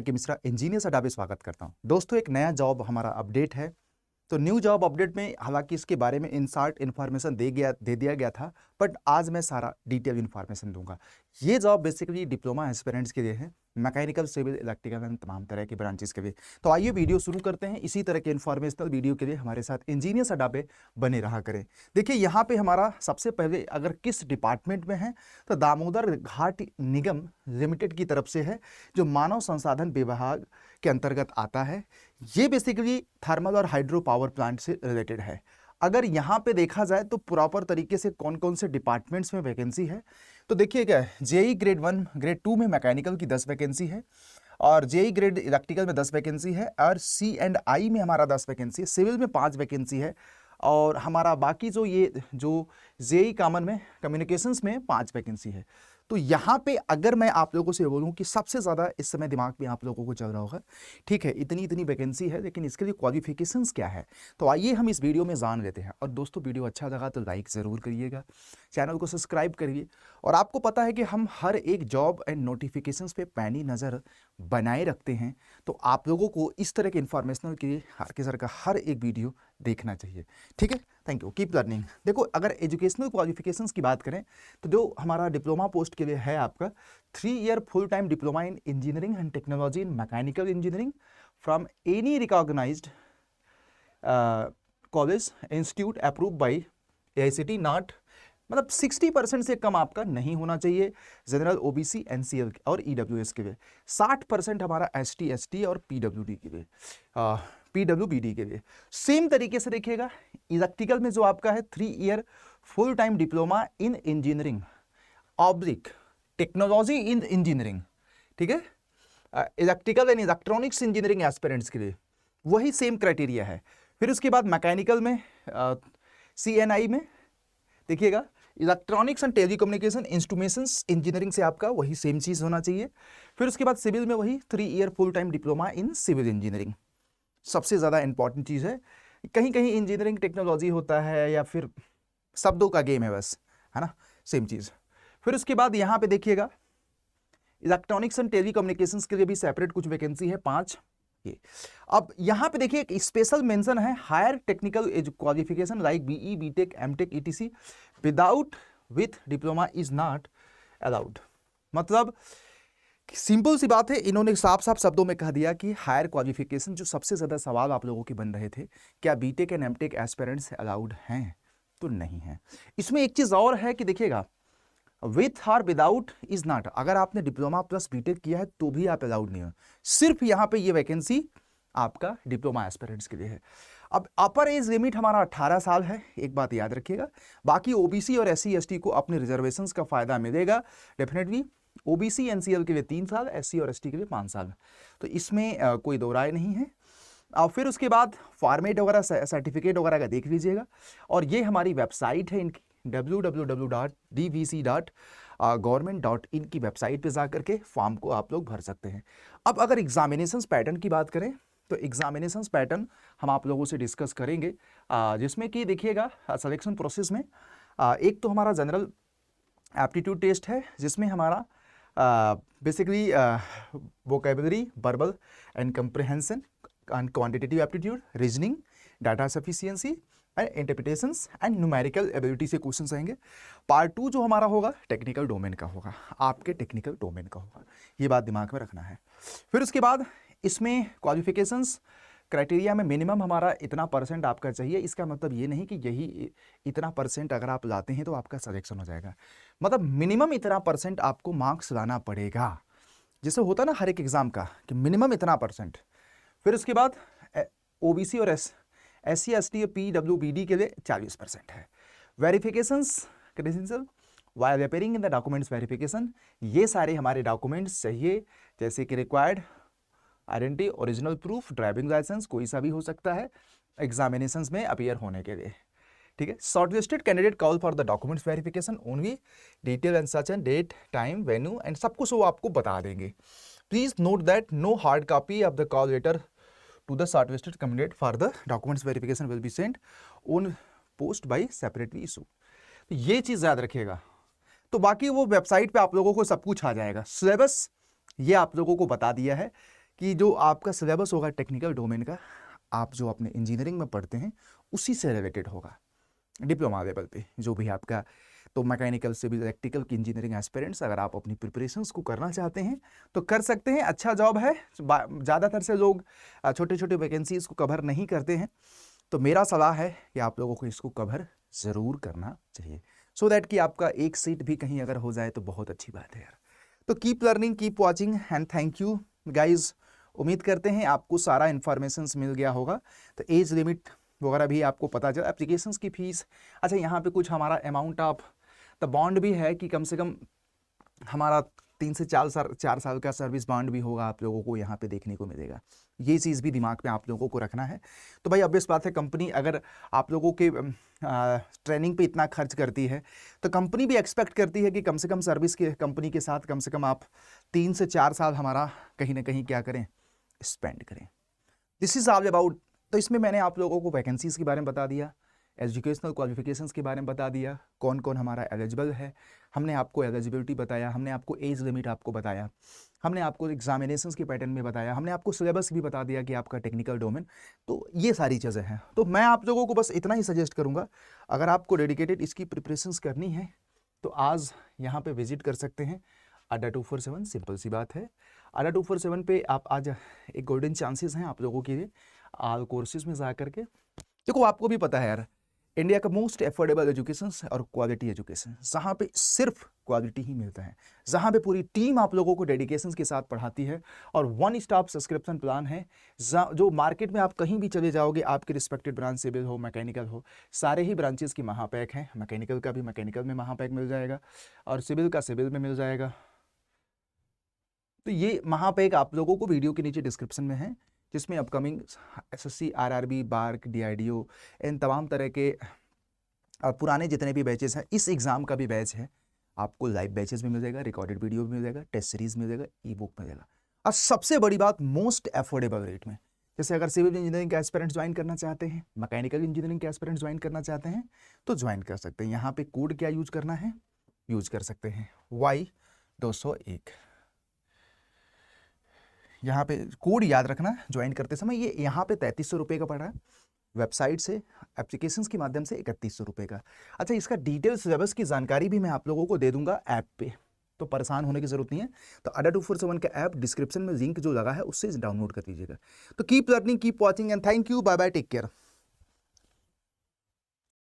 के मिश्रा इंजीनियर्स अड्डा पे स्वागत करता हूं। दोस्तों, एक नया जॉब हमारा अपडेट है। तो न्यू जॉब अपडेट में हालांकि इसके बारे में इंसार्ट इन्फॉर्मेशन दे दिया गया था, बट आज मैं सारा डिटेल इन्फॉर्मेशन दूंगा। ये जॉब बेसिकली डिप्लोमा एस्पिरेंट्स के लिए है, मैकेनिकल, सिविल, इलेक्ट्रिकल एंड तमाम तरह के ब्रांचेस के लिए। तो आइए वीडियो शुरू करते हैं। इसी तरह के इन्फॉर्मेशनल वीडियो के लिए हमारे साथ इंजीनियर्स अड्डा पे बने रहा करें। देखिए, यहाँ पे हमारा सबसे पहले अगर किस डिपार्टमेंट में है तो दामोदर घाट निगम लिमिटेड की तरफ से है, जो मानव संसाधन विभाग के अंतर्गत आता है। ये बेसिकली थर्मल और हाइड्रो पावर प्लांट से रिलेटेड है। अगर यहाँ पे देखा जाए तो प्रॉपर तरीके से कौन कौन से डिपार्टमेंट्स में वैकेंसी है, तो देखिए क्या है, जेई ग्रेड 1 ग्रेड 2 में मैकेनिकल की 10 वैकेंसी है, और जेई ग्रेड इलेक्ट्रिकल में 10 वैकेंसी है, और C&I में हमारा 10 वैकेंसी है, सिविल में 5 वैकेंसी है, और हमारा बाकी जो जेई कॉमन में कम्युनिकेशंस में 5 वैकेंसी है। तो यहाँ पे अगर मैं आप लोगों से बोलूँ कि सबसे ज़्यादा इस समय दिमाग में आप लोगों को चल रहा होगा, ठीक है, इतनी वैकेंसी है, लेकिन इसके लिए क्वालिफिकेशंस क्या है, तो आइए हम इस वीडियो में जान लेते हैं। और दोस्तों, वीडियो अच्छा लगा तो लाइक ज़रूर करिएगा, चैनल को सब्सक्राइब करिए। और आपको पता है कि हम हर एक जॉब एंड नोटिफिकेशंस पे पैनी नज़र बनाए रखते हैं, तो आप लोगों को इस तरह के इन्फॉर्मेशनल के लिए आरके सर का हर एक वीडियो देखना चाहिए। ठीक है, थैंक यू, कीप लर्निंग। देखो, अगर एजुकेशनल क्वालिफिकेशंस की बात करें तो जो हमारा डिप्लोमा पोस्ट के लिए है आपका 3 year full time diploma in engineering and technology in mechanical engineering from any recognised college institute approve by AICTE not, मतलब 60% से कम आपका नहीं होना चाहिए जनरल, OBC, NCL और EWS के लिए। 60% हमारा ST, ST और PWD के लिए, PWBD के लिए। सेम तरीके से देखिएगा, इलेक्ट्रिकल में जो आपका है 3 year full time diploma in engineering oblique technology in engineering, ठीक है, electrical and electronics engineering aspirants के लिए वही सेम क्राइटेरिया है। फिर उसके बाद मैकेनिकल में CNI में देखिएगा, electronics and telecommunication instruments engineering से आपका वही सेम चीज़ होना चाहिए। फिर उसके बाद सिविल में वही 3 year full time diploma in civil engineering. सबसे ज़्यादा इंपॉर्टेंट चीज़ है, कहीं कहीं इंजीनियरिंग टेक्नोलॉजी होता है या फिर शब्दों का गेम है बस, है ना, सेम चीज़। फिर उसके बाद यहाँ पे देखिएगा, इलेक्ट्रॉनिक्स एंड टेलीकम्युनिकेशंस के लिए भी सेपरेट कुछ वैकेंसी है, 5 ये। अब यहाँ पे देखिए, एक स्पेशल मेंशन है, higher technical qualification like BE, BTech, MTech, ETC without with diploma is not allowed. मतलब सिंपल सी बात है, इन्होंने साफ साफ शब्दों में कह दिया कि हायर क्वालिफिकेशन, जो सबसे ज़्यादा सवाल आप लोगों के बन रहे थे, क्या BTech and MTech aspirants allowed हैं, तो नहीं है। इसमें एक चीज़ और है कि देखिएगा, विथ और विदाउट इज नॉट, अगर आपने डिप्लोमा प्लस BTech किया है तो भी आप अलाउड नहीं हो। सिर्फ यहाँ पे ये वैकेंसी आपका डिप्लोमा एस्पिरेंट्स के लिए है। अब अपर एज लिमिट हमारा 18 साल है, एक बात याद रखिएगा। बाकी OBC और SC ST को अपने रिजर्वेशंस का फायदा मिलेगा डेफिनेटली। OBC NCL के लिए 3 साल, SC और ST के लिए 5 साल, तो इसमें कोई दो राय नहीं है। और फिर उसके बाद फॉर्मेट वगैरह, सर्टिफिकेट वगैरह का देख लीजिएगा। और ये हमारी वेबसाइट है इनकी, www.dvc.government.in की वेबसाइट पे जा करके फॉर्म को आप लोग भर सकते हैं। अब अगर एग्जामिनेशंस पैटर्न की बात करें तो एग्जामिनेशंस पैटर्न हम आप लोगों से डिस्कस करेंगे, जिसमें कि देखिएगा सिलेक्शन प्रोसेस में एक तो हमारा जनरल एप्टीट्यूड टेस्ट है, जिसमें हमारा basically vocabulary, verbal and comprehension and quantitative aptitude, reasoning, data sufficiency and interpretations and numerical ability से क्वेश्चंस आएंगे। पार्ट 2 जो हमारा होगा टेक्निकल डोमेन का होगा, आपके टेक्निकल डोमेन का होगा, ये बात दिमाग में रखना है। फिर उसके बाद इसमें क्वालिफिकेशंस क्राइटेरिया में मिनिमम हमारा इतना % आपका चाहिए। इसका मतलब ये नहीं कि यही इतना % अगर आप लाते हैं तो आपका सिलेक्शन हो जाएगा, मतलब मिनिमम इतना % आपको मार्क्स लाना पड़ेगा, जैसे होता ना हर एक एग्जाम का कि मिनिमम इतना %। फिर उसके बाद OBC और SC ST PWBD के लिए 40% है। Verifications credential while appearing in the documents verification, ये सारे हमारे डॉक्यूमेंट्स चाहिए, जैसे कि required identity, original proof, driving licence, कोई सा भी हो सकता है एग्जामिनेशंस में अपीयर होने के लिए, ठीक है। Shortlisted candidate call for the documents verification only, detail and such and date, time, venue and सब कुछ वो आपको बता देंगे। Please note that no hard copy of the call letter to the shortlisted candidate for the documents verification will be sent on post by separately issue। तो ये चीज़ याद रखिएगा। तो बाकी वो वेबसाइट पे आप लोगों को सब कुछ आ जाएगा। सिलेबस ये आप लोगों को बता दिया है कि जो आपका सिलेबस होगा टेक्निकल डोमेन का, आप जो अपने इंजीनियरिंग में पढ़ते हैं उसी से रिलेटेड होगा डिप्लोमा लेवल पे, जो भी आपका। तो मैकेनिकल, सिविल, इलेक्ट्रिकल की इंजीनियरिंग एस्पिरेंट्स अगर आप अपनी प्रिपरेशंस को करना चाहते हैं तो कर सकते हैं, अच्छा जॉब है। ज़्यादातर से लोग छोटे छोटे वैकेंसीज को कवर नहीं करते हैं, तो मेरा सलाह है कि आप लोगों को इसको कवर ज़रूर करना चाहिए, सो दैट कि आपका एक सीट भी कहीं अगर हो जाए तो बहुत अच्छी बात है यार। तो keep learning, keep watching and thank you guys. उम्मीद करते हैं आपको सारा इन्फॉर्मेशन मिल गया होगा। तो एज लिमिट वगैरह भी आपको पता चला, एप्लीकेशंस की फ़ीस, अच्छा यहाँ पे कुछ हमारा अमाउंट ऑफ द बॉन्ड भी है कि कम से कम हमारा 3 से 4 साल का सर्विस बॉन्ड भी होगा, आप लोगों को यहाँ पे देखने को मिलेगा। ये चीज़ भी दिमाग में आप लोगों को रखना है। तो भाई ऑब्वियस बात है, कंपनी अगर आप लोगों के ट्रेनिंग पे इतना खर्च करती है तो कंपनी भी एक्सपेक्ट करती है कि कम से कम सर्विस के कंपनी के साथ कम से कम आप 3 से 4 साल हमारा कहीं ना कहीं क्या करें, स्पेंड करें। This is all about. तो इसमें मैंने आप लोगों को वैकेंसीज़ के बारे में बता दिया, एजुकेशनल क्वालिफिकेशंस के बारे में बता दिया, कौन कौन हमारा एलिजिबल है, हमने आपको एलिजिबिलिटी बताया, हमने आपको एज लिमिट आपको बताया, हमने आपको एग्जामिनेशंस के पैटर्न में बताया, हमने आपको सिलेबस भी बता दिया कि आपका टेक्निकल डोमेन। तो ये सारी चीज़ें हैं। तो मैं आप लोगों को बस इतना ही सजेस्ट करूँगा, अगर आपको डेडिकेटेड इसकी प्रिपरेशंस करनी है तो आज यहाँ पे विजिट कर सकते हैं अड्डा 247। सिंपल सी बात है, अड्डा 247 पे आप आज एक गोल्डन चांसेस हैं आप लोगों के लिए ऑल कोर्सेज में जा करके। देखो आपको भी पता है यार, इंडिया का मोस्ट एफोर्डेबल एजुकेशन और क्वालिटी एजुकेशन, जहाँ पे सिर्फ क्वालिटी ही मिलता है, जहाँ पे पूरी टीम आप लोगों को डेडिकेशन के साथ पढ़ाती है और वन स्टॉप सब्सक्रिप्शन प्लान है। जो मार्केट में आप कहीं भी चले जाओगे, आपके रिस्पेक्टेड ब्रांच, सिविल हो, मैकेनिकल हो, सारे ही ब्रांचेस की महापैक हैं। मैकेनिकल का भी मैकेनिकल में महापैक मिल जाएगा और सिविल का सिविल में मिल जाएगा। तो ये महापैक आप लोगों को वीडियो के नीचे डिस्क्रिप्शन में है, जिसमें अपकमिंग एसएससी, आरआरबी, बार्क, डीआईडीओ, इन तमाम तरह के पुराने जितने भी बैचेस हैं, इस एग्ज़ाम का भी बैच है, आपको लाइव बैचेस भी मिल जाएगा, रिकॉर्डेड वीडियो भी मिल जाएगा, टेस्ट सीरीज मिल जाएगा, ई बुक मिलेगा, और सबसे बड़ी बात मोस्ट एफोर्डेबल रेट में। जैसे अगर सिविल इंजीनियरिंग के एस्पिरेंट्स ज्वाइन करना चाहते हैं, मैकेनिकल इंजीनियरिंग के एस्पिरेंट्स ज्वाइन करना चाहते हैं तो ज्वाइन कर सकते हैं। यहाँ पे कोड क्या यूज करना है, यूज कर सकते हैं Y201। यहाँ पे कोड याद रखना ज्वाइन करते समय, ये यहाँ पे 3300 रुपये का पड़ रहा है, वेबसाइट से एप्लीकेशंस के माध्यम से 3100 रुपये का। अच्छा, इसका डिटेल सिलेबस की जानकारी भी मैं आप लोगों को दे दूंगा ऐप पे, तो परेशान होने की जरूरत नहीं है। तो अड्डा 247 का ऐप डिस्क्रिप्शन में लिंक जो लगा है उससे डाउनलोड कर लीजिएगा। तो keep learning, keep watching and thank you, bye bye, take care.